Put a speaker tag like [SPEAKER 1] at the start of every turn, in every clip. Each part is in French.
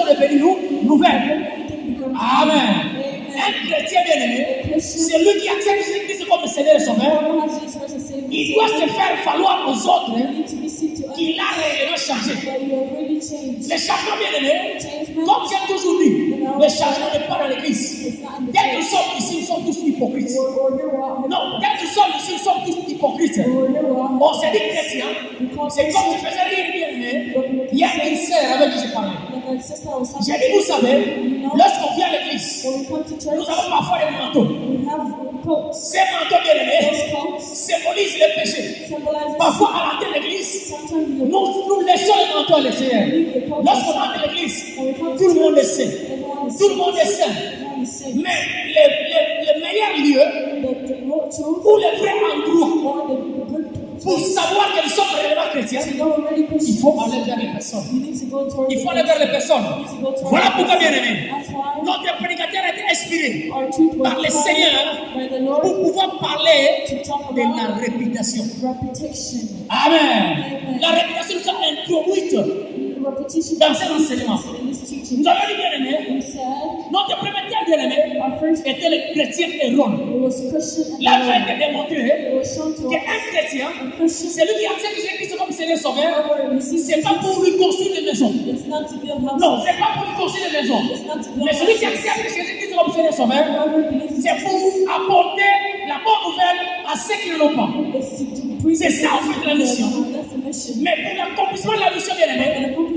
[SPEAKER 1] sont devenues nouvelles. Amen. Un chrétien bien-aimé, c'est lui qui accepte Jésus-Christ comme Seigneur et Sauveur. Il doit se faire falloir aux autres qu'il a réellement changé. Les changements bien-aimés, comme j'ai toujours dit, les changements ne pas dans l'église. Dès que nous sommes ici, nous sommes tous hypocrites. Non, dès que nous sommes ici, nous sommes tous hypocrites. On s'est dit chrétien, c'est comme je faisais rire bien-aimé. Il y a une sœur avec qui j'ai parlé. J'ai dit, vous savez, lorsqu'on vient à l'église, nous avons parfois des manteaux. Ces manteaux bien-aimés symbolisent les péchés. Parfois, à l'entrée de l'église, nous laissons les manteaux à l'extérieur. Lorsqu'on entre à l'église, tout le monde est saint. Tout le monde est saint. Mais le meilleur lieu, ou le vrai endroit, pour savoir que nous sommes réellement chrétiens, il faut aller vers les personnes. Il faut aller vers les personnes. Voilà pourquoi, bien-aimé, notre prédicateur a été inspiré par le Seigneur pour pouvoir parler de la réputation. Amen. La réputation nous a introduite dans cet enseignement. Nous avons dit, bien-aimé, notre premier bien-aimé était le chrétien erroné. Là, j'ai été démontré qu'un chrétien, c'est lui qui accepte Jésus-Christ comme Seigneur Sauveur. C'est pas pour lui construire des maisons. Non, c'est pas pour lui construire des maisons. Mais celui qui accepte Jésus-Christ comme Seigneur Sauveur, c'est pour apporter la bonne nouvelle à ceux qui ne l'ont pas. C'est ça en fait la mission. Mais pour l'accomplissement de la mission, bien-aimé,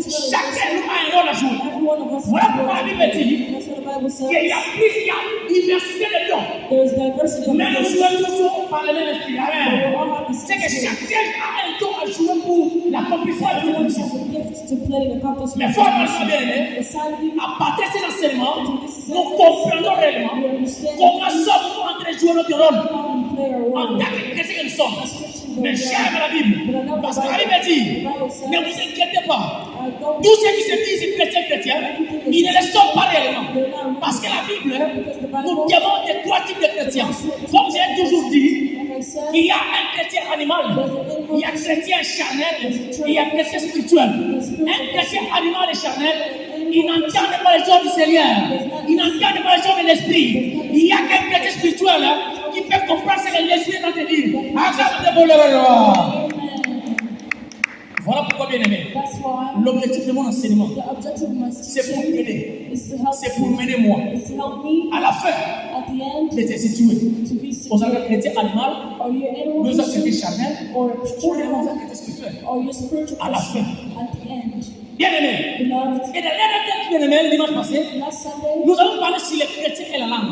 [SPEAKER 1] chacun nous a un rôle à jouer. Voilà pourquoi la Bible dit qu'il y a diversité de dons. Mais nous jouons toujours par le même esprit. Amen. C'est que chacun a un don à jouer pour l'accomplissement de cette mission. Mais il faut avoir bien-aimé, à partir de ces enseignements, nous comprenons réellement comment sommes-nous en train de jouer notre rôle en tant que chrétiens que nous sommes. Mais j'aime la Bible. Parce que la Bible dit, ne vous inquiétez pas. Tous ceux qui se disent chrétiens, ils ne le sont pas réellement. Parce que la Bible nous demande trois types de chrétiens. Comme j'ai toujours dit, il y a un chrétien animal, il y a un chrétien charnel, il y a un chrétien spirituel. Un chrétien animal et charnel, il n'entend pas les choses du Seigneur, il n'entend pas les choses de l'esprit. Il y a qu'un chrétien spirituel qui peut comprendre ce que l'esprit est en train de dire. Voilà pourquoi, bien aimé, l'objectif de mon enseignement, c'est pour m'aider, c'est pour m'aider moi. À la fin, de te situer. Aux enfants chrétiens animal, nous avons chrétiens charnel, ou les enfants chrétiens spirituels. À la fin. Bien aimé. Et dans l'année bien aimé, le dimanche passé, nous avons parlé sur les chrétiens et la langue.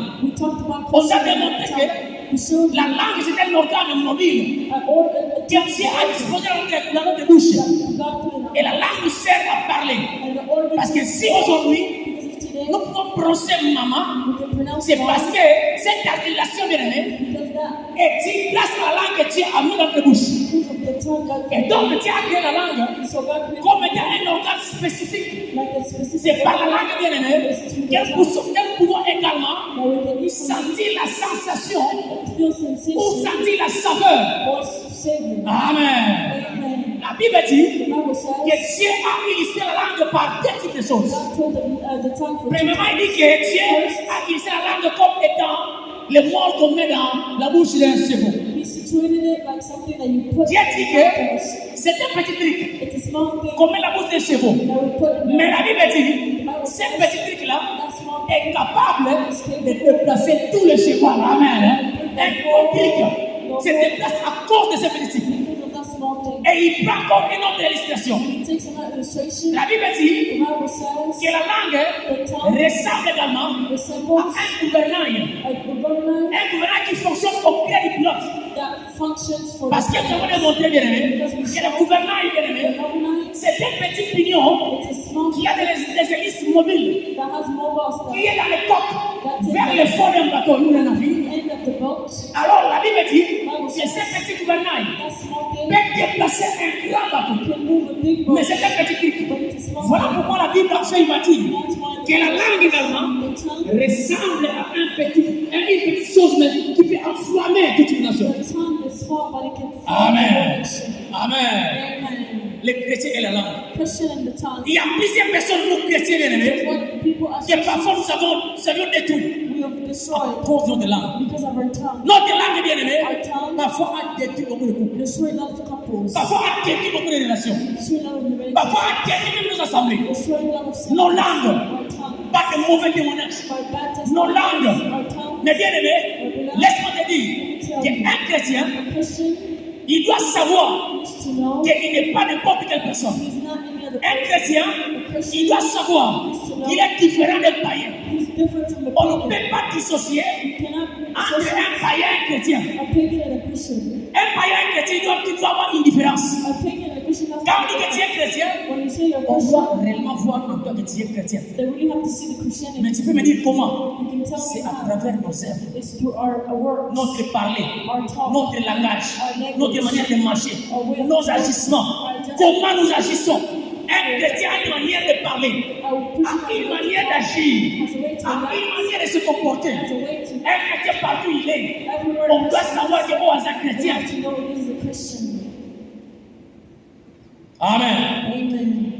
[SPEAKER 1] On a démontré que la langue c'est un organe mobile qui est à disposer dans notre bouche. Et la langue nous sert à parler. Parce que si aujourd'hui, nous pouvons prononcer maman, c'est parce que cette articulation bien aimée est dit grâce à la langue que tu as mis dans ta bouche. Et donc tu as créé la langue comme étant un organe spécifique. C'est par la langue bien aimée que nous pouvons également sentir la sensation ou sentir la saveur. Amen. La Bible dit que Dieu a illustré la langue par deux types de choses. Premièrement, il dit que Dieu a illustré la langue comme étant le mort qu'on met dans la bouche d'un cheveu. Dieu dit que c'est un petit truc qu'on met dans la bouche d'un cheveu. Mais la Bible dit que ce petit truc-là est capable de déplacer tous les cheveux. Amen. Un truc se déplace à cause de ce petit truc. Et il prend comme une autre illustration. La Bible dit que la langue ressemble également à un gouvernail. Un gouvernail qui fonctionne au pied du pilote. Parce que nous avons démontré, bien aimé, que le gouvernail, bien aimé, c'est un petit pignon qui a des hélices mobiles, qui est dans les coques, vers le fond d'un bateau, nous le navire. Alors la Bible dit que ce petit gouvernail peut déplacer un grand bateau. Mais c'est un petit truc. Voilà pourquoi la Bible a fait une bâtille. Que la langue également ressemble à une petite chose qui peut enflammer toute une nation. Amen. Amen. les chrétiens et la langue.
[SPEAKER 2] Christian and the tongue.
[SPEAKER 1] Il y a plusieurs personnes, nous chrétiens bien-aimés,
[SPEAKER 2] What people are
[SPEAKER 1] que parfois nous avons détruit
[SPEAKER 2] we have destroyed
[SPEAKER 1] à cause de notre langue.
[SPEAKER 2] because of our tongue.
[SPEAKER 1] Notre langue, bien-aimée,
[SPEAKER 2] Our tongue
[SPEAKER 1] parfois a détruit beaucoup de couples.
[SPEAKER 2] destroyed a lot of couples.
[SPEAKER 1] Parfois a détruit beaucoup de relations.
[SPEAKER 2] Destroyed a lot of marriages.
[SPEAKER 1] Parfois a détruit même nos assemblées.
[SPEAKER 2] Destroyed a lot of
[SPEAKER 1] Nos langues,
[SPEAKER 2] our tongue.
[SPEAKER 1] pas de mauvais témoignages.
[SPEAKER 2] By bad
[SPEAKER 1] Nos
[SPEAKER 2] testimonies.
[SPEAKER 1] langues.
[SPEAKER 2] Our tongue.
[SPEAKER 1] Mais bien-aimé, laisse-moi te dire qu'un chrétien,
[SPEAKER 2] A Christian
[SPEAKER 1] il doit savoir
[SPEAKER 2] needs to know
[SPEAKER 1] qu'il n'est pas n'importe quelle personne.
[SPEAKER 2] he's not any other
[SPEAKER 1] Un
[SPEAKER 2] person.
[SPEAKER 1] chrétien, il doit savoir qu'il est différent d'un païen.
[SPEAKER 2] He's different from the
[SPEAKER 1] On ne
[SPEAKER 2] pagan.
[SPEAKER 1] peut pas dissocier
[SPEAKER 2] You cannot
[SPEAKER 1] entre
[SPEAKER 2] associate
[SPEAKER 1] un païen et un chrétien.
[SPEAKER 2] a pagan and a Christian.
[SPEAKER 1] Un païen et un chrétien, il doit avoir une différence.
[SPEAKER 2] A pagan and a Christian has
[SPEAKER 1] Quand on dit que
[SPEAKER 2] to
[SPEAKER 1] tu es chrétien,
[SPEAKER 2] when you say you're
[SPEAKER 1] on
[SPEAKER 2] Christian,
[SPEAKER 1] doit réellement voir en toi que tu es chrétien.
[SPEAKER 2] they really have to see the Christianity.
[SPEAKER 1] Mais tu peux me dire comment?
[SPEAKER 2] You can tell
[SPEAKER 1] C'est
[SPEAKER 2] me
[SPEAKER 1] à
[SPEAKER 2] how.
[SPEAKER 1] travers nos œuvres,
[SPEAKER 2] It's through our words,
[SPEAKER 1] notre parler,
[SPEAKER 2] our talk,
[SPEAKER 1] notre langage, notre manière de marcher, nos agissements.
[SPEAKER 2] our
[SPEAKER 1] Comment nous agissons? Un chrétien a une manière de parler,
[SPEAKER 2] our
[SPEAKER 1] a une manière d'agir,
[SPEAKER 2] has a way to
[SPEAKER 1] a une
[SPEAKER 2] act,
[SPEAKER 1] manière de se comporter.
[SPEAKER 2] has a way to
[SPEAKER 1] Un chrétien partout où il est,
[SPEAKER 2] everywhere.
[SPEAKER 1] on doit savoir que oh, c'est un
[SPEAKER 2] You
[SPEAKER 1] chrétien.
[SPEAKER 2] have to know it is a Christian.
[SPEAKER 1] Amen.
[SPEAKER 2] Amen.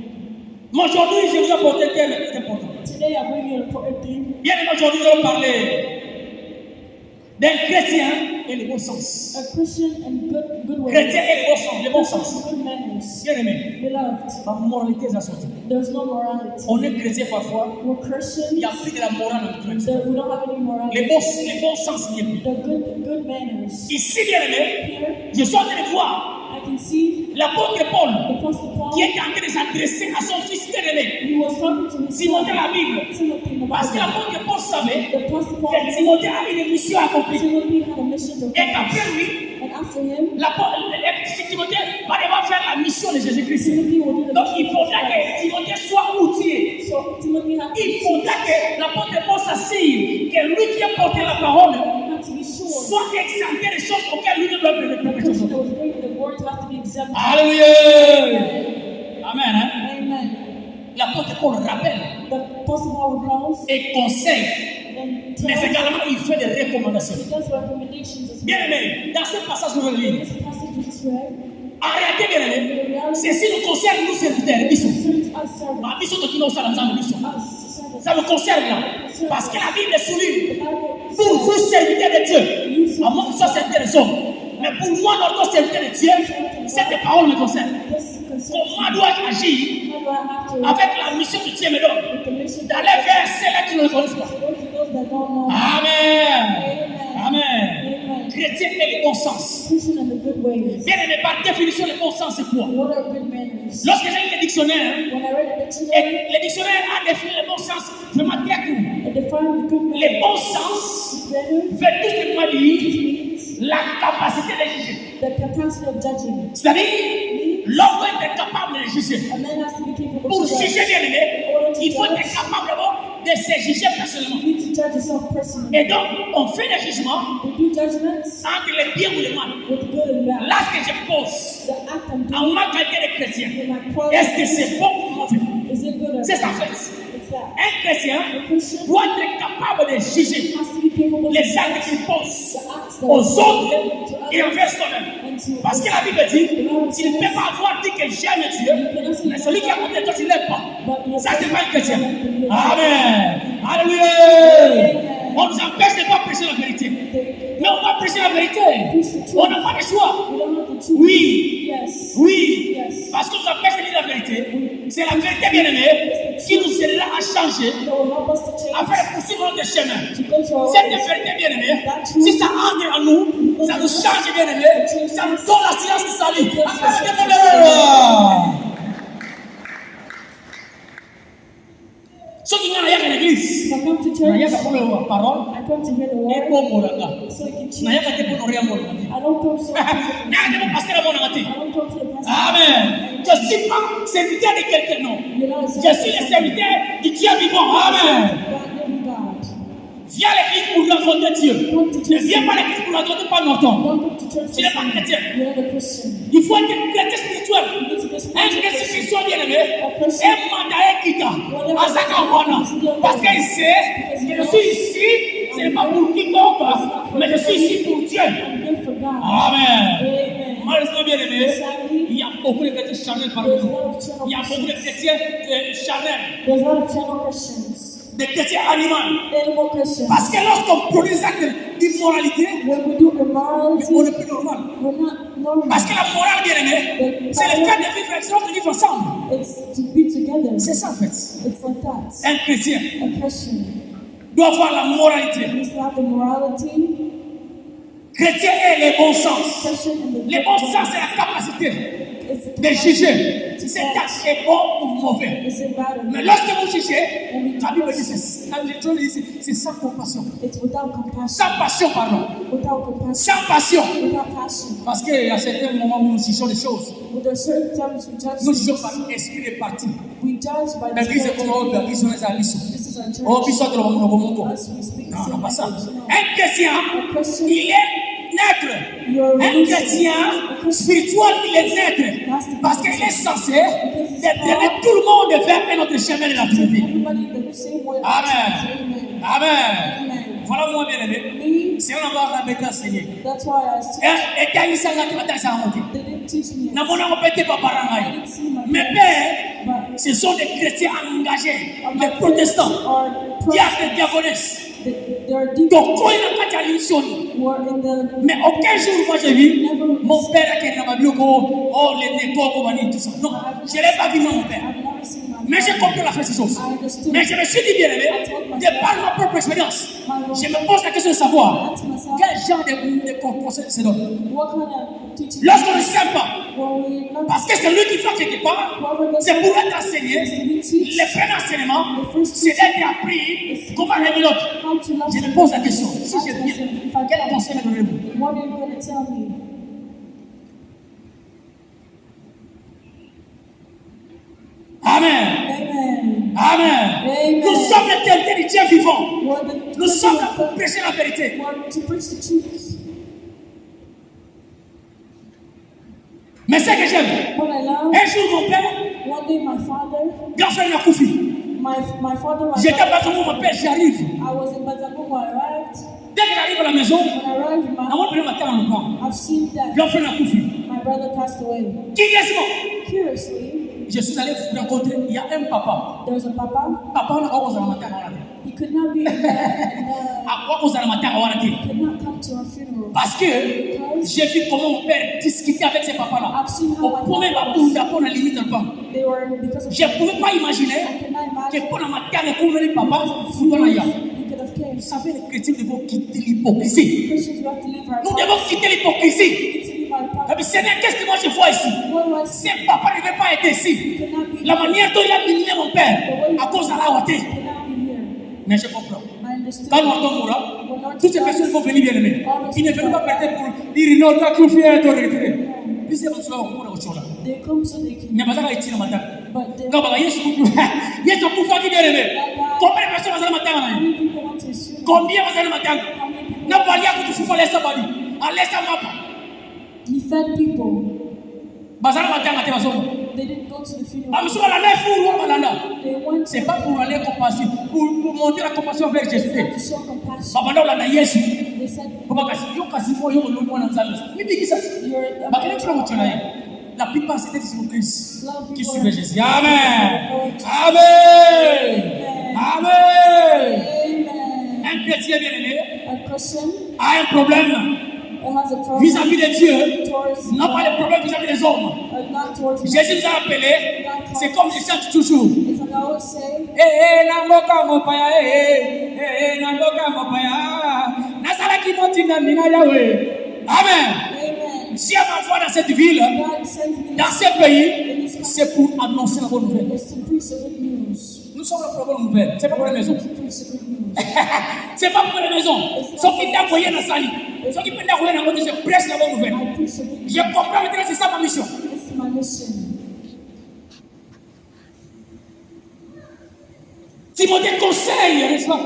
[SPEAKER 1] Mais aujourd'hui, je vous apporte un thème très important.
[SPEAKER 2] Today I bring you an important theme.
[SPEAKER 1] Bien aimé, aujourd'hui, nous allons parler d'un chrétien et le bon sens.
[SPEAKER 2] A Christian and good ways.
[SPEAKER 1] Chrétien et le bon sens, le bon sens.
[SPEAKER 2] Good manners.
[SPEAKER 1] Bien aimé,
[SPEAKER 2] Beloved,
[SPEAKER 1] la moralité est assortie.
[SPEAKER 2] there's no morality.
[SPEAKER 1] On est chrétien parfois,
[SPEAKER 2] We're
[SPEAKER 1] il
[SPEAKER 2] Christians,
[SPEAKER 1] n'y a plus de la morale dans notre
[SPEAKER 2] that we don't have any morality.
[SPEAKER 1] les bons sens n'y est plus.
[SPEAKER 2] The good manners.
[SPEAKER 1] Ici, bien aimé,
[SPEAKER 2] Here,
[SPEAKER 1] je suis en train de voir
[SPEAKER 2] I can see
[SPEAKER 1] l'apôtre Paul
[SPEAKER 2] the Apostle
[SPEAKER 1] qui
[SPEAKER 2] Paul.
[SPEAKER 1] est en train de s'adresser à son fils bien-aimé,
[SPEAKER 2] He was talking to his
[SPEAKER 1] Timothée
[SPEAKER 2] son,
[SPEAKER 1] la Bible.
[SPEAKER 2] Timothy in the
[SPEAKER 1] Parce que
[SPEAKER 2] Bible.
[SPEAKER 1] l'apôtre Paul savait
[SPEAKER 2] The Apostle Paul
[SPEAKER 1] que Timothée a une mission accomplie.
[SPEAKER 2] Timothy had a mission to
[SPEAKER 1] Et
[SPEAKER 2] accomplish.
[SPEAKER 1] qu'après lui,
[SPEAKER 2] And after him,
[SPEAKER 1] Timothée va devoir faire la mission de Jésus-Christ.
[SPEAKER 2] Timothy will do the
[SPEAKER 1] Donc il
[SPEAKER 2] mission of
[SPEAKER 1] faudra que
[SPEAKER 2] Christ.
[SPEAKER 1] Timothée soit outillé.
[SPEAKER 2] So Timothy had to
[SPEAKER 1] Il
[SPEAKER 2] be
[SPEAKER 1] faudra que l'apôtre Paul s'assire que lui qui a porté la parole
[SPEAKER 2] sure.
[SPEAKER 1] soit exempté des choses auxquelles lui ne doit
[SPEAKER 2] The
[SPEAKER 1] pas
[SPEAKER 2] Christian that was bringing the word have to be exempt.
[SPEAKER 1] Alléluia. Amen. Hein?
[SPEAKER 2] Amen.
[SPEAKER 1] L'apôtre Paul rappelle
[SPEAKER 2] The Apostle Paul recalls
[SPEAKER 1] et conseille,
[SPEAKER 2] and
[SPEAKER 1] mais
[SPEAKER 2] tells,
[SPEAKER 1] également il fait des recommandations.
[SPEAKER 2] he does recommendations as well.
[SPEAKER 1] Bien aimé, dans ce passage que nous allons lire,
[SPEAKER 2] This passage we just read,
[SPEAKER 1] en réalité, bien aimé, ceci nous concerne nous serviteurs, bisous.
[SPEAKER 2] concerns us servants.
[SPEAKER 1] Ma bisous de qui nous sommes ensemble, bisous.
[SPEAKER 2] Us servants.
[SPEAKER 1] Ça me concerne là. Parce que la Bible souligne,
[SPEAKER 2] The Bible
[SPEAKER 1] pour vous
[SPEAKER 2] says,
[SPEAKER 1] serviteurs de Dieu, à moins que ce soit serviteurs des hommes, mais pour moi, notre serviteur de Dieu, cette parole me concerne.
[SPEAKER 2] this concerns
[SPEAKER 1] Comment dois-je agir
[SPEAKER 2] how do I have to
[SPEAKER 1] avec la mission que Dieu me donne
[SPEAKER 2] with the mission
[SPEAKER 1] d'aller vers ceux-là qui ne le connaissent pas?
[SPEAKER 2] to go to those that don't know.
[SPEAKER 1] Amen. Amen.
[SPEAKER 2] Amen.
[SPEAKER 1] Chrétien et le bon sens.
[SPEAKER 2] Christian and the good ways.
[SPEAKER 1] Bien aimé, par définition, le bon sens, c'est quoi?
[SPEAKER 2] What are good manners?
[SPEAKER 1] Lorsque j'ai lu le dictionnaire,
[SPEAKER 2] When I read the dictionary,
[SPEAKER 1] et le dictionnaire a défini le bon sens vraiment très court.
[SPEAKER 2] I defined the good
[SPEAKER 1] Le
[SPEAKER 2] manners.
[SPEAKER 1] bon sens
[SPEAKER 2] Better
[SPEAKER 1] veut tout simplement dire
[SPEAKER 2] means
[SPEAKER 1] la capacité de juger.
[SPEAKER 2] the capacity of judging.
[SPEAKER 1] C'est-à-dire, l'homme doit être capable de juger.
[SPEAKER 2] A man has to be capable
[SPEAKER 1] Pour
[SPEAKER 2] to judge.
[SPEAKER 1] juger bien aimé, il faut être capable d'abord de se juger personnellement.
[SPEAKER 2] You need to judge yourself personally.
[SPEAKER 1] Et donc, on fait des jugements
[SPEAKER 2] We do judgments
[SPEAKER 1] entre le bien ou le mal.
[SPEAKER 2] with good and bad.
[SPEAKER 1] Là, ce que je pose,
[SPEAKER 2] The act I'm
[SPEAKER 1] en
[SPEAKER 2] doing
[SPEAKER 1] ma qualité de chrétien,
[SPEAKER 2] in my quality,
[SPEAKER 1] est-ce que c'est bon ou mauvais?
[SPEAKER 2] is it good or
[SPEAKER 1] C'est ça en
[SPEAKER 2] bad?
[SPEAKER 1] fait.
[SPEAKER 2] It's that.
[SPEAKER 1] Un chrétien
[SPEAKER 2] A Christian
[SPEAKER 1] doit être capable de juger
[SPEAKER 2] has to be capable to
[SPEAKER 1] les
[SPEAKER 2] judge
[SPEAKER 1] actes qu'il pose
[SPEAKER 2] the acts that
[SPEAKER 1] aux
[SPEAKER 2] are
[SPEAKER 1] autres
[SPEAKER 2] done to
[SPEAKER 1] et
[SPEAKER 2] others
[SPEAKER 1] envers soi-même.
[SPEAKER 2] and to
[SPEAKER 1] Parce que la Bible dit, il ne peut pas avoir dit que j'aime Dieu, mais celui qui a côté de toi, tu ne l'aimes pas. Ça, c'est pas un chrétien. Amen. Alléluia. On nous empêche de ne pas prêcher la vérité. Mais on va prêcher la vérité. On n'a pas le choix.
[SPEAKER 2] We don't have to choose.
[SPEAKER 1] Oui.
[SPEAKER 2] Yes.
[SPEAKER 1] Oui.
[SPEAKER 2] Yes.
[SPEAKER 1] Parce qu'on nous empêche de dire la vérité. C'est la vérité, bien-aimée, qui nous aidera à changer,
[SPEAKER 2] That will help us to
[SPEAKER 1] à
[SPEAKER 2] change,
[SPEAKER 1] faire poursuivre notre chemin.
[SPEAKER 2] to go to our
[SPEAKER 1] Cette
[SPEAKER 2] ways.
[SPEAKER 1] vérité, bien-aimée, si ça entre en nous, ça nous change, bien-aimé, ça nous donne la science du salut. Alléluia. Ceux qui n'ont rien à l'église,
[SPEAKER 2] If I come to
[SPEAKER 1] il n'y a
[SPEAKER 2] church,
[SPEAKER 1] pas pour la parole,
[SPEAKER 2] I come to hear the
[SPEAKER 1] et
[SPEAKER 2] word,
[SPEAKER 1] pour mon langage.
[SPEAKER 2] so I can
[SPEAKER 1] Il n'y a
[SPEAKER 2] change.
[SPEAKER 1] pas pour rien mon langage.
[SPEAKER 2] I don't come so I
[SPEAKER 1] Il n'y a pas pour pasteur à mon langage.
[SPEAKER 2] don't come to the pastor.
[SPEAKER 1] Amen. Je ne suis pas serviteur de quelqu'un, non.
[SPEAKER 2] You're not a
[SPEAKER 1] Je suis le serviteur du Dieu vivant. Amen.
[SPEAKER 2] God, living God.
[SPEAKER 1] Viens à l'église pour rencontrer Dieu. Ne viens pas à l'église pour rencontrer pas notre temps.
[SPEAKER 2] Don't come to church
[SPEAKER 1] Tu n'es pas chrétien.
[SPEAKER 2] You're not a Christian.
[SPEAKER 1] Il faut être chrétien spirituel.
[SPEAKER 2] You need to be
[SPEAKER 1] Un
[SPEAKER 2] spiritual.
[SPEAKER 1] chrétien spirituel bien aimé. Un mandat quitte. À chaque endroit. Parce qu'il sait que je suis ici. Ce n'est pas pour quiconque. Mais je suis ici pour Dieu.
[SPEAKER 2] I'm good for God.
[SPEAKER 1] Amen.
[SPEAKER 2] Amen.
[SPEAKER 1] Malheureusement bien aimé.
[SPEAKER 2] Sadly,
[SPEAKER 1] Il y a beaucoup de chrétiens charnels parmi
[SPEAKER 2] There's a
[SPEAKER 1] nous.
[SPEAKER 2] lot of channel
[SPEAKER 1] Il y a beaucoup de
[SPEAKER 2] Christians.
[SPEAKER 1] chrétiens charnels,
[SPEAKER 2] There's a lot of channel Christians.
[SPEAKER 1] des chrétiens animaux.
[SPEAKER 2] Animal Christians.
[SPEAKER 1] Parce que lorsqu'on produit des actes d'immoralité,
[SPEAKER 2] When we do
[SPEAKER 1] on
[SPEAKER 2] immorality,
[SPEAKER 1] n'est plus normal.
[SPEAKER 2] we're not normal.
[SPEAKER 1] Parce que la morale, bien aimé, c'est le fait de vivre ensemble, de vivre ensemble.
[SPEAKER 2] It's to be together.
[SPEAKER 1] C'est ça en fait.
[SPEAKER 2] It's like that.
[SPEAKER 1] Un chrétien
[SPEAKER 2] A Christian
[SPEAKER 1] doit avoir la moralité.
[SPEAKER 2] needs to have the morality.
[SPEAKER 1] Chrétien est le bon sens.
[SPEAKER 2] Christian and the
[SPEAKER 1] Le bon sens, c'est la capacité
[SPEAKER 2] It's the
[SPEAKER 1] de juger si cet acte est bon ou mauvais.
[SPEAKER 2] Is it bad or
[SPEAKER 1] Mais
[SPEAKER 2] good?
[SPEAKER 1] lorsque vous jugez, la Bible dit c'est sans compassion.
[SPEAKER 2] It's without compassion.
[SPEAKER 1] Sans passion, pardon.
[SPEAKER 2] Without compassion.
[SPEAKER 1] Sans passion.
[SPEAKER 2] Without passion.
[SPEAKER 1] Parce qu'il y a certains moments où nous jugeons des choses.
[SPEAKER 2] But there are certain times we judge
[SPEAKER 1] Nous jugeons
[SPEAKER 2] things.
[SPEAKER 1] par l'esprit des partis.
[SPEAKER 2] We judge by the
[SPEAKER 1] L'église est
[SPEAKER 2] spirit.
[SPEAKER 1] comme l'église on est à l'issue.
[SPEAKER 2] This is our church.
[SPEAKER 1] Oh, puis ça, de l'homme.
[SPEAKER 2] Us, we speak the
[SPEAKER 1] Non,
[SPEAKER 2] same
[SPEAKER 1] pas ça.
[SPEAKER 2] language. No.
[SPEAKER 1] Un chrétien,
[SPEAKER 2] A Christian,
[SPEAKER 1] il est naître.
[SPEAKER 2] you're a
[SPEAKER 1] Un
[SPEAKER 2] Christian.
[SPEAKER 1] chrétien spirituel, il est naître. Parce qu'il est censé traîner tout le monde vers un autre chemin de la vie.
[SPEAKER 2] Everybody the same way.
[SPEAKER 1] Amen.
[SPEAKER 2] Amen.
[SPEAKER 1] Amen.
[SPEAKER 2] Amen.
[SPEAKER 1] Voilà moi bien aimé.
[SPEAKER 2] Me,
[SPEAKER 1] C'est un endroit où on enseigné.
[SPEAKER 2] that's why I teach.
[SPEAKER 1] Et quand il s'en a tout ça monté.
[SPEAKER 2] They didn't teach me.
[SPEAKER 1] N'a pas répété par
[SPEAKER 2] I
[SPEAKER 1] parents.
[SPEAKER 2] didn't see my
[SPEAKER 1] Mes
[SPEAKER 2] parents.
[SPEAKER 1] pères,
[SPEAKER 2] But
[SPEAKER 1] ce sont des chrétiens engagés,
[SPEAKER 2] my
[SPEAKER 1] des protestants.
[SPEAKER 2] are
[SPEAKER 1] Il y a des diaconesses.
[SPEAKER 2] They are deep
[SPEAKER 1] Donc quand il a pas de l'émission,
[SPEAKER 2] who are in the
[SPEAKER 1] mais aucun jour moi j'ai vu mon père qui est dans ma bio, oh les nécos, tout ça. Non, je ne l'ai pas vu moi mon père.
[SPEAKER 2] I've never seen my
[SPEAKER 1] Mais j'ai compris la faire ces choses.
[SPEAKER 2] I understood.
[SPEAKER 1] Mais je me suis dit bien aimé, de par ma propre expérience, je me pose la question de savoir
[SPEAKER 2] Ask myself,
[SPEAKER 1] quel genre de conseils se donne.
[SPEAKER 2] what kind of teaching?
[SPEAKER 1] Lorsqu'on ne sait pas,
[SPEAKER 2] When we not
[SPEAKER 1] parce que c'est lui qui fait quelque part, c'est pour être enseigné.
[SPEAKER 2] we teach
[SPEAKER 1] Le premier enseignement, c'est d'être appris comment aimer l'autre.
[SPEAKER 2] how to love
[SPEAKER 1] Je me
[SPEAKER 2] someone.
[SPEAKER 1] pose la question, si
[SPEAKER 2] Ask
[SPEAKER 1] je
[SPEAKER 2] myself,
[SPEAKER 1] viens,
[SPEAKER 2] if I
[SPEAKER 1] quel
[SPEAKER 2] get
[SPEAKER 1] conseil me donnez-vous?
[SPEAKER 2] what are you going to tell me?
[SPEAKER 1] Amen.
[SPEAKER 2] Amen.
[SPEAKER 1] Amen.
[SPEAKER 2] Amen.
[SPEAKER 1] Nous sommes les témoins du Dieu vivant.
[SPEAKER 2] We're the
[SPEAKER 1] Nous sommes là pour prêcher la vérité.
[SPEAKER 2] we're to preach the truth.
[SPEAKER 1] Mais ce que j'aime,
[SPEAKER 2] What I love,
[SPEAKER 1] un jour mon père,
[SPEAKER 2] one day my father,
[SPEAKER 1] grand frère Nakoufi,
[SPEAKER 2] my father, my
[SPEAKER 1] j'étais
[SPEAKER 2] father,
[SPEAKER 1] pas comme mon père, j'arrive.
[SPEAKER 2] I was in Badago when I arrived.
[SPEAKER 1] Dès que j'arrive à la maison,
[SPEAKER 2] When I arrived,
[SPEAKER 1] à mon premier matin en camp,
[SPEAKER 2] I've seen that
[SPEAKER 1] grand frère Nakoufi,
[SPEAKER 2] my brother passed away.
[SPEAKER 1] curieusement,
[SPEAKER 2] Curiously,
[SPEAKER 1] je suis allé rencontrer, il y a un papa.
[SPEAKER 2] there's a papa.
[SPEAKER 1] Papa, on a quoi qu'on a matin à la
[SPEAKER 2] He could not be in the,
[SPEAKER 1] À quoi qu'on a matin à la
[SPEAKER 2] he could not come to our funeral.
[SPEAKER 1] Parce que j'ai vu comment mon père discutait avec ces papas-là.
[SPEAKER 2] I've seen
[SPEAKER 1] Au
[SPEAKER 2] how my
[SPEAKER 1] premier
[SPEAKER 2] father
[SPEAKER 1] matin,
[SPEAKER 2] was.
[SPEAKER 1] on a limite le pain.
[SPEAKER 2] They were because of
[SPEAKER 1] Je ne pouvais pas imaginer
[SPEAKER 2] I could not
[SPEAKER 1] que
[SPEAKER 2] imagine.
[SPEAKER 1] pour la matin, comme les papas, vous dans la yam.
[SPEAKER 2] He could have came.
[SPEAKER 1] Vous savez, les chrétiens devons quitter l'hypocrisie.
[SPEAKER 2] Christians, we have to leave our
[SPEAKER 1] Nous
[SPEAKER 2] past.
[SPEAKER 1] devons quitter l'hypocrisie.
[SPEAKER 2] We need to leave our
[SPEAKER 1] Et
[SPEAKER 2] past.
[SPEAKER 1] puis, Seigneur, qu'est-ce que moi je vois ici?
[SPEAKER 2] What do I see?
[SPEAKER 1] Ces papas ne devaient pas être ici.
[SPEAKER 2] He could not be
[SPEAKER 1] La manière dont il a diminué mon père à cause de la hauteur.
[SPEAKER 2] He could not be here.
[SPEAKER 1] Mais je comprends.
[SPEAKER 2] I understood.
[SPEAKER 1] Quand nous entendons Moura,
[SPEAKER 2] When Lord
[SPEAKER 1] toutes ces
[SPEAKER 2] dies,
[SPEAKER 1] personnes vont venir bien aimés. Ils ne viennent pas peut-être pour dire non, tu as tout fait, tu as retiré. Puis c'est comme cela, on va au là.
[SPEAKER 2] they come so they can.
[SPEAKER 1] Mais pas ça, il matin.
[SPEAKER 2] But they,
[SPEAKER 1] Quand bah, Yesu kufa qui bien aimé. Combien de personnes vont aller matin?
[SPEAKER 2] how many people want to assume?
[SPEAKER 1] Combien vont aller matin?
[SPEAKER 2] How many people?
[SPEAKER 1] N'a pas lié à tout souffle, laisse ça bali. Laisse ça mapa.
[SPEAKER 2] He fed people.
[SPEAKER 1] Bazar matin, matin, bazar.
[SPEAKER 2] They didn't go to the funeral.
[SPEAKER 1] Ah, monsieur, la nef ou ou malanda.
[SPEAKER 2] They went
[SPEAKER 1] C'est pas pour aller compassion, pour monter la compassion vers Jésus.
[SPEAKER 2] to show compassion.
[SPEAKER 1] Baba ndo la na Yesu.
[SPEAKER 2] They said,
[SPEAKER 1] Kwa kasi yo kasi moyo yo mwana nzambe. Mimi kisa.
[SPEAKER 2] "You're
[SPEAKER 1] Bakele kwa mtu naye. La plupart c'était sur Christ
[SPEAKER 2] love
[SPEAKER 1] qui
[SPEAKER 2] people."
[SPEAKER 1] suivait Jésus. Amen. Amen. Amen.
[SPEAKER 2] Amen.
[SPEAKER 1] Un chrétien bien-aimé
[SPEAKER 2] A Christian
[SPEAKER 1] a un problème
[SPEAKER 2] has a problem
[SPEAKER 1] vis-à-vis de Dieu.
[SPEAKER 2] towards
[SPEAKER 1] Non pas le problème vis-à-vis des hommes.
[SPEAKER 2] not towards me.
[SPEAKER 1] Jésus nous a appelés, c'est comme je chante toujours.
[SPEAKER 2] It's like I always say,
[SPEAKER 1] Namboka mopaya, namboka mopaya. Nazalaki motinga mina Yahweh. Amen.
[SPEAKER 2] Amen.
[SPEAKER 1] Si elle m'envoie dans cette ville,
[SPEAKER 2] God sends me
[SPEAKER 1] dans ce pays, c'est pour annoncer la bonne nouvelle.
[SPEAKER 2] is to preach the good news.
[SPEAKER 1] Nous sommes la bonne nouvelle. C'est pas pour les maisons.
[SPEAKER 2] To preach the good news.
[SPEAKER 1] C'est pas pour les maisons. Ceux qui t'ont envoyé dans la salle, ceux qui t'ont envoyé dans l'autre, je prêche la bonne nouvelle.
[SPEAKER 2] I preach the good news.
[SPEAKER 1] Je comprends maintenant, c'est ça ma mission.
[SPEAKER 2] This is my mission.
[SPEAKER 1] Timothée conseille, n'est-ce pas?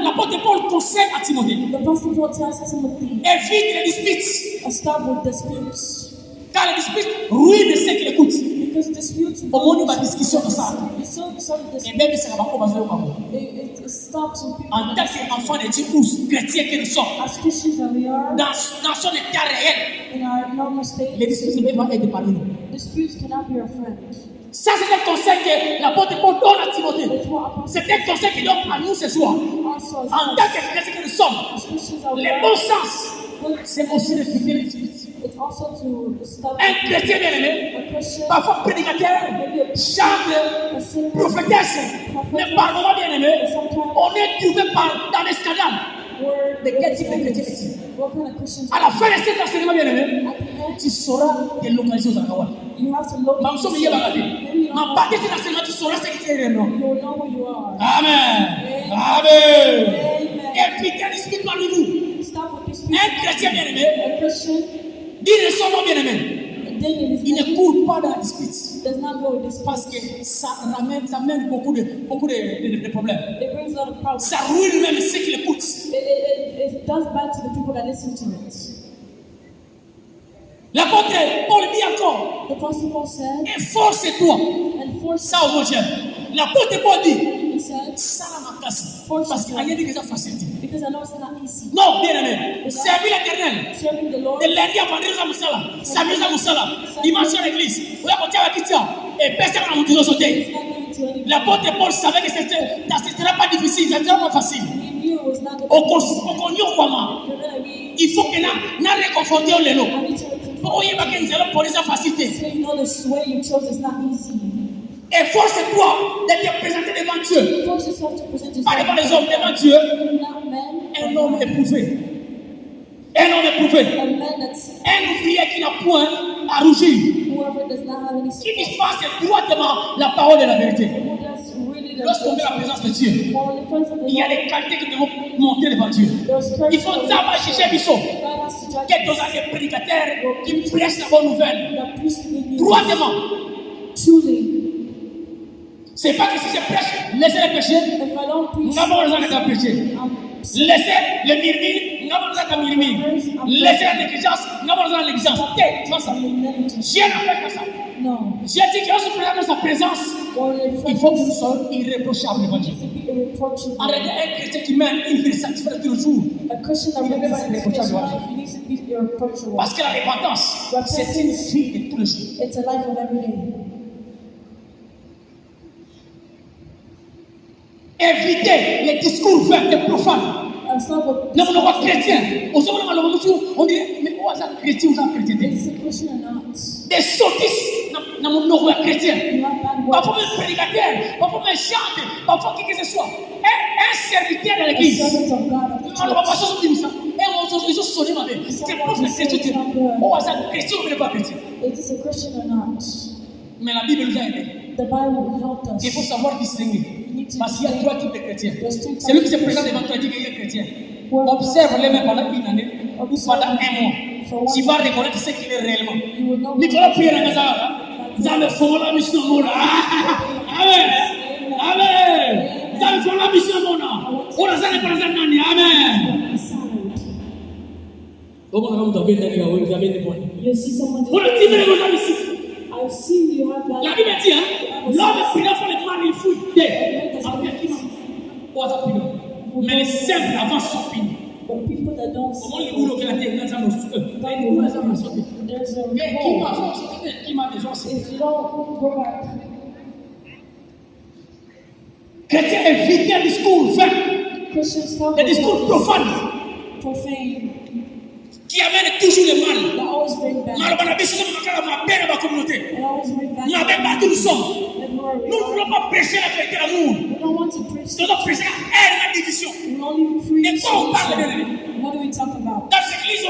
[SPEAKER 1] L'apôtre Paul conseille à Timothée.
[SPEAKER 2] The Apostle Paul tells Timothy,
[SPEAKER 1] Évite les disputes.
[SPEAKER 2] stop with disputes.
[SPEAKER 1] Car les disputes ruinent ceux qui l'écoutent.
[SPEAKER 2] Because disputes
[SPEAKER 1] Au moment où la discussion de ça,
[SPEAKER 2] it's so
[SPEAKER 1] et même si ça va pas passer au Congo.
[SPEAKER 2] it's stop some people.
[SPEAKER 1] En tant qu'enfants de Dieu ou chrétiens que nous sommes,
[SPEAKER 2] As Christians that we are,
[SPEAKER 1] dans son état réel,
[SPEAKER 2] in our normal state,
[SPEAKER 1] les disputes ne peuvent pas être parmi nous.
[SPEAKER 2] disputes cannot be our friend.
[SPEAKER 1] Ça, c'est un conseil que l'apôtre Paul donne à Timothée.
[SPEAKER 2] It's what Apostle
[SPEAKER 1] C'est un conseil qu'il donne à nous ce soir.
[SPEAKER 2] also
[SPEAKER 1] En tant que chrétiens que nous sommes,
[SPEAKER 2] as Christians that we
[SPEAKER 1] le
[SPEAKER 2] are,
[SPEAKER 1] bon sens, c'est aussi de fuir les disputes.
[SPEAKER 2] it's also to stop
[SPEAKER 1] Un chrétien bien-aimé,
[SPEAKER 2] a Christian,
[SPEAKER 1] parfois prédicateur, chante,
[SPEAKER 2] a singer,
[SPEAKER 1] prophétesse, mais par moments bien-aimé, on est trouvé dans des scandales.
[SPEAKER 2] word,
[SPEAKER 1] De quel type de chrétien es-tu?
[SPEAKER 2] what kind of Christians
[SPEAKER 1] À la fin de cet enseignement bien-aimé,
[SPEAKER 2] at the end,
[SPEAKER 1] tu sauras te localiser aux Akawal.
[SPEAKER 2] you have to look
[SPEAKER 1] Ma somme y est bagadé.
[SPEAKER 2] maybe you
[SPEAKER 1] Ma
[SPEAKER 2] don't
[SPEAKER 1] partie de cet enseignement, tu sauras ce qui est réel.
[SPEAKER 2] you'll know who you are.
[SPEAKER 1] Amen. Amen.
[SPEAKER 2] Amen.
[SPEAKER 1] Évitez les disputes parmi vous.
[SPEAKER 2] Stop with this
[SPEAKER 1] Un chrétien bien-aimé,
[SPEAKER 2] A Christian,
[SPEAKER 1] dis son nom bien-aimé.
[SPEAKER 2] David is
[SPEAKER 1] Il ne court pas dans la dispute.
[SPEAKER 2] does not go with this
[SPEAKER 1] Parce que ça amène beaucoup de problèmes.
[SPEAKER 2] It brings a lot of problems.
[SPEAKER 1] Ça ruine même ceux qui l'écoutent.
[SPEAKER 2] It does bad to the people that listen to it.
[SPEAKER 1] L'apôtre Paul dit encore,
[SPEAKER 2] The Apostle Paul said,
[SPEAKER 1] efforce-toi.
[SPEAKER 2] and force,
[SPEAKER 1] Ça au moins j'aime. L'apôtre Paul dit,
[SPEAKER 2] he said,
[SPEAKER 1] ça la macasse. Parce qu'il y a des facilités.
[SPEAKER 2] because I know it's not easy.
[SPEAKER 1] Non, bien aimé. Servir l'éternel.
[SPEAKER 2] Serving the Lord,
[SPEAKER 1] De lundi à vendredi à Moussala. Samedi à Moussala. Dimanche à l'église. Vous avez continué avec Kitia. Et personne n'a monté dans son thé.
[SPEAKER 2] it's not going to anyone.
[SPEAKER 1] L'apôtre Paul savait que ce ne sera pas difficile, ce ne sera pas facile.
[SPEAKER 2] He knew it was not going
[SPEAKER 1] Au connu comment.
[SPEAKER 2] to be.
[SPEAKER 1] Il faut que nous réconfortions les lots.
[SPEAKER 2] I need to
[SPEAKER 1] Pour y avoir une police à facilité.
[SPEAKER 2] so you know the way you chose is not easy.
[SPEAKER 1] Efforce-toi de te présenter devant Dieu.
[SPEAKER 2] Force yourself to present
[SPEAKER 1] Pas devant
[SPEAKER 2] yourself.
[SPEAKER 1] les hommes, devant Dieu.
[SPEAKER 2] Not men,
[SPEAKER 1] Un homme éprouvé. Un homme éprouvé.
[SPEAKER 2] a man that's
[SPEAKER 1] Un ouvrier qui n'a point à rougir.
[SPEAKER 2] whoever does not have any
[SPEAKER 1] Qui
[SPEAKER 2] support.
[SPEAKER 1] dispense droitement la parole de la vérité.
[SPEAKER 2] Who does really the
[SPEAKER 1] Lorsqu'on est en présence de Dieu,
[SPEAKER 2] Well, in the presence of the
[SPEAKER 1] il y a
[SPEAKER 2] Lord,
[SPEAKER 1] des qualités que nous devons monter devant Dieu.
[SPEAKER 2] there's
[SPEAKER 1] Il faut
[SPEAKER 2] courage.
[SPEAKER 1] d'abord chercher Bissot.
[SPEAKER 2] God has to judge
[SPEAKER 1] Quelques années prédicateurs qui prêchent la bonne nouvelle.
[SPEAKER 2] the priest to be
[SPEAKER 1] Troisièmement,
[SPEAKER 2] truly.
[SPEAKER 1] c'est pas que si je prêche, laissez les péchés,
[SPEAKER 2] If I don't preach,
[SPEAKER 1] nous avons besoin de péché. Laissez les murmures, nous avons besoin de murmures. Laissez la négligence, nous avons besoin de négligence. Ok, tu vois ça. Dieu n'appelle pas ça.
[SPEAKER 2] No.
[SPEAKER 1] Dieu dit qu'on se présente dans sa présence.
[SPEAKER 2] Or
[SPEAKER 1] Il faut que nous soyons irréprochables devant Dieu.
[SPEAKER 2] to be irreproachable.
[SPEAKER 1] En réalité, un chrétien qui mène une vie satisfaite tous les jours.
[SPEAKER 2] A Christian that
[SPEAKER 1] Il ne peut pas
[SPEAKER 2] represents
[SPEAKER 1] être
[SPEAKER 2] his
[SPEAKER 1] irréprochable.
[SPEAKER 2] life, he needs to be irreproachable.
[SPEAKER 1] Parce que la repentance, c'est une vie de tous les jours.
[SPEAKER 2] It's a life of every day.
[SPEAKER 1] Évitez les discours vains et profanes.
[SPEAKER 2] It's not what
[SPEAKER 1] Nous sommes pas chrétiens. On dit, mais où est-ce chrétien ou ça chrétien?
[SPEAKER 2] is a Christian or not.
[SPEAKER 1] Des sottises, nous sommes chrétiens.
[SPEAKER 2] You have bad
[SPEAKER 1] Parfois
[SPEAKER 2] works.
[SPEAKER 1] même prédicateur, parfois même chante, parfois qui que ce soit. Un serviteur de
[SPEAKER 2] A
[SPEAKER 1] l'église.
[SPEAKER 2] servant of God of
[SPEAKER 1] On
[SPEAKER 2] the
[SPEAKER 1] ne va pas
[SPEAKER 2] church.
[SPEAKER 1] sortir ça. Et ils ont sonné ma vie. C'est pour que c'est chrétien. Où est-ce chrétien ou pas chrétien?
[SPEAKER 2] Is this a Christian or not?
[SPEAKER 1] Mais la Bible nous a aidés.
[SPEAKER 2] The Bible helped us.
[SPEAKER 1] Il faut savoir distinguer. Parce qu'il y a trois types de chrétiens.
[SPEAKER 2] Celui
[SPEAKER 1] Celui qui se présente devant toi et dit qu'il est chrétien. Observe-les même pendant une année ou pendant un mois. Tu vas reconnaître ce qu'il est réellement.
[SPEAKER 2] You will know.
[SPEAKER 1] Nicolas Pierre Ngazara, Zame Fola Mission Mona. Amen. Amen. Zame Fola Mission Mona. On a Zane Parazan Nani. Amen. Comment on a bien d'aller à l'examen?
[SPEAKER 2] You see someone.
[SPEAKER 1] On a dit que nous avons ici.
[SPEAKER 2] I've seen you have bad.
[SPEAKER 1] La Bible dit, l'homme est pris pour les mal, il fouille. Mais les simples avancent sans pini.
[SPEAKER 2] But people that don't
[SPEAKER 1] Comment les boulots que la terre n'a jamais sauté?
[SPEAKER 2] there's a
[SPEAKER 1] Mais qui m'a sauté? Qui m'a déjà sauté?
[SPEAKER 2] if you don't go back,
[SPEAKER 1] Chrétien évite un discours vain,
[SPEAKER 2] Christians talk
[SPEAKER 1] des discours profanes
[SPEAKER 2] profane
[SPEAKER 1] qui amènent toujours le mal.
[SPEAKER 2] that always bring
[SPEAKER 1] Nous
[SPEAKER 2] bad.
[SPEAKER 1] avons la décision de faire ma paix dans ma communauté.
[SPEAKER 2] They always bring bad.
[SPEAKER 1] Nous n'avons pas tout nous sommes.
[SPEAKER 2] Everywhere we
[SPEAKER 1] Nous ne
[SPEAKER 2] are.
[SPEAKER 1] voulons pas prêcher la vérité d'amour.
[SPEAKER 2] We don't want to preach.
[SPEAKER 1] Nous devons prêcher la haine, la division.
[SPEAKER 2] We only
[SPEAKER 1] De
[SPEAKER 2] preach.
[SPEAKER 1] quoi on parle, bien aimé?
[SPEAKER 2] What do we talk about?
[SPEAKER 1] Dans cette église,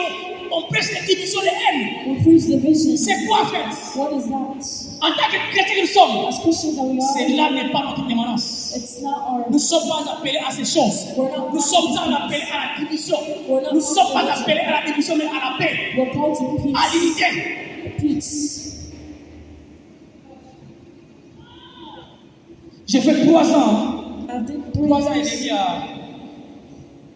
[SPEAKER 1] on prêche la division de haine.
[SPEAKER 2] We preach division.
[SPEAKER 1] C'est quoi en fait?
[SPEAKER 2] What is that?
[SPEAKER 1] En tant que chrétiens que nous sommes,
[SPEAKER 2] As Christians that we are,
[SPEAKER 1] cela n'est pas notre émanence.
[SPEAKER 2] it's not our.
[SPEAKER 1] Nous ne sommes pas appelés à ces choses. Nous sommes pas appelés à la division. Nous ne sommes pas appelés à la division, mais à la paix,
[SPEAKER 2] We're called to
[SPEAKER 1] à
[SPEAKER 2] peace.
[SPEAKER 1] l'unité.
[SPEAKER 2] Peace.
[SPEAKER 1] J'ai fait 3 ans.
[SPEAKER 2] I did
[SPEAKER 1] 3 ans et
[SPEAKER 2] 3
[SPEAKER 1] demi
[SPEAKER 2] years.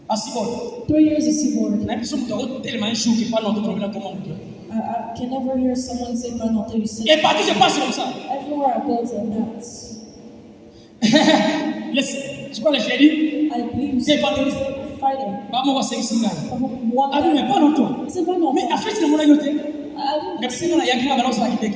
[SPEAKER 1] à Sibol.
[SPEAKER 2] 3 years at Seaboard.
[SPEAKER 1] On a l'impression que nous avons tellement un jour qui parle notre problème comment on doit.
[SPEAKER 2] I can never hear someone say "Pas until you say."
[SPEAKER 1] Et partout, je passe comme ça.
[SPEAKER 2] Everywhere I go, it's like that.
[SPEAKER 1] Listen, je crois que j'ai dit,
[SPEAKER 2] I believe
[SPEAKER 1] c'est vendredi.
[SPEAKER 2] Friday.
[SPEAKER 1] Pas moi, c'est ici.
[SPEAKER 2] One
[SPEAKER 1] Ah, mais pas longtemps.
[SPEAKER 2] It's a one
[SPEAKER 1] Mais en fait, c'est mon aïe.
[SPEAKER 2] I
[SPEAKER 1] Mais c'est mon aïe qui a balance la qui